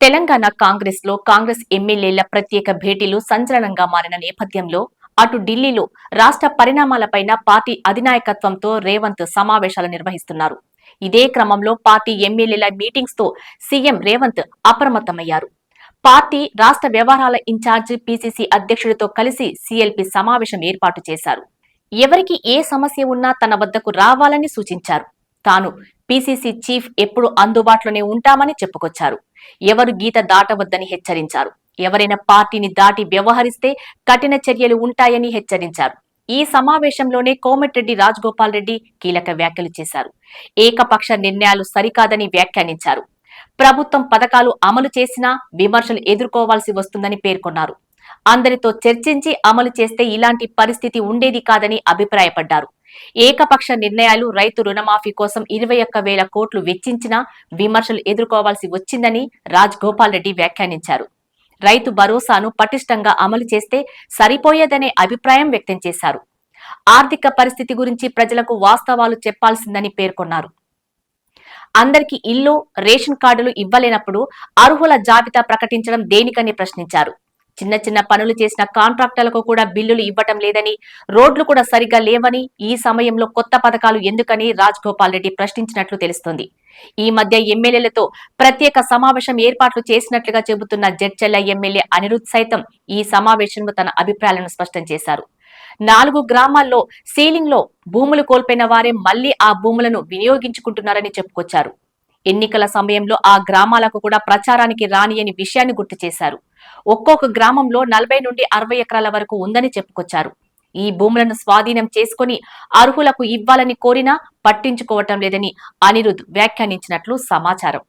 తెలంగాణ కాంగ్రెస్ ఎమ్మెల్యేల ప్రత్యేక భేటీలు సంచలనంగా మారిన నేపథ్యంలో అటు ఢిల్లీలో రాష్ట్ర పరిణామాలపైన పార్టీ అధినాయకత్వంతో రేవంత్ సమావేశాలు నిర్వహిస్తున్నారు. ఇదే క్రమంలో పార్టీ ఎమ్మెల్యేల మీటింగ్స్ తో సీఎం రేవంత్ అప్రమత్తమయ్యారు. పార్టీ రాష్ట్ర వ్యవహారాల ఇన్ఛార్జ్ పీసీసీ అధ్యక్షుడితో కలిసి సీఎల్పీ సమావేశం ఏర్పాటు చేశారు. ఎవరికి ఏ సమస్య ఉన్నా తన వద్దకు రావాలని సూచించారు. తాను పీసీసీ చీఫ్ ఎప్పుడు అందుబాటులోనే ఉంటామని చెప్పుకొచ్చారు. ఎవరు గీత దాటవద్దని హెచ్చరించారు. ఎవరైనా పార్టీని దాటి వ్యవహరిస్తే కఠిన చర్యలు ఉంటాయని హెచ్చరించారు. ఈ సమావేశంలోనే కోమటిరెడ్డి రాజగోపాల్ రెడ్డి కీలక వ్యాఖ్యలు చేశారు. ఏకపక్ష నిర్ణయాలు సరికాదని వ్యాఖ్యానించారు. ప్రభుత్వం పథకాలు అమలు చేసినా విమర్శలు ఎదుర్కోవాల్సి వస్తుందని పేర్కొన్నారు. అందరితో చర్చించి అమలు చేస్తే ఇలాంటి పరిస్థితి ఉండేది కాదని అభిప్రాయపడ్డారు. ఏకపక్ష నిర్ణయాలు రైతు రుణమాఫీ కోసం 21,000 కోట్లు వెచ్చించినా విమర్శలు ఎదుర్కోవాల్సి వచ్చిందని రాజగోపాల్ రెడ్డి వ్యాఖ్యానించారు. రైతు భరోసాను పటిష్టంగా అమలు చేస్తే సరిపోయేదనే అభిప్రాయం వ్యక్తం చేశారు. ఆర్థిక పరిస్థితి గురించి ప్రజలకు వాస్తవాలు చెప్పాల్సిందని పేర్కొన్నారు. అందరికీ ఇల్లు, రేషన్ కార్డులు ఇవ్వలేనప్పుడు అర్హుల జాబితా ప్రకటించడం దేనికని ప్రశ్నించారు. చిన్న చిన్న పనులు చేసిన కాంట్రాక్టర్లకు కూడా బిల్లులు ఇవ్వటం లేదని, రోడ్లు కూడా సరిగా లేవని, ఈ సమయంలో కొత్త పథకాలు ఎందుకని రాజగోపాల్ రెడ్డి ప్రశ్నించినట్లు తెలుస్తోంది. ఈ మధ్య ఎమ్మెల్యేలతో ప్రత్యేక సమావేశం ఏర్పాట్లు చేసినట్లుగా చెబుతున్న జడ్చర్ల ఎమ్మెల్యే అనిరుద్ సైతం ఈ సమావేశంలో తన అభిప్రాయాలను స్పష్టం చేశారు. 4 గ్రామాల్లో సీలింగ్ లో భూములు కోల్పోయిన వారే మళ్లీ ఆ భూములను వినియోగించుకుంటున్నారని చెప్పుకొచ్చారు. ఎన్నికల సమయంలో ఆ గ్రామాలకు కూడా ప్రచారానికి రానియని విషయాన్ని గుర్తు చేశారు. ఒక్కొక్క గ్రామంలో 40 నుండి 60 ఎకరాల వరకు ఉందని చెప్పుకొచ్చారు. ఈ భూములను స్వాధీనం చేసుకుని అర్హులకు ఇవ్వాలని కోరినా పట్టించుకోవటం లేదని అనిరుద్ వ్యాఖ్యానించినట్లు సమాచారం.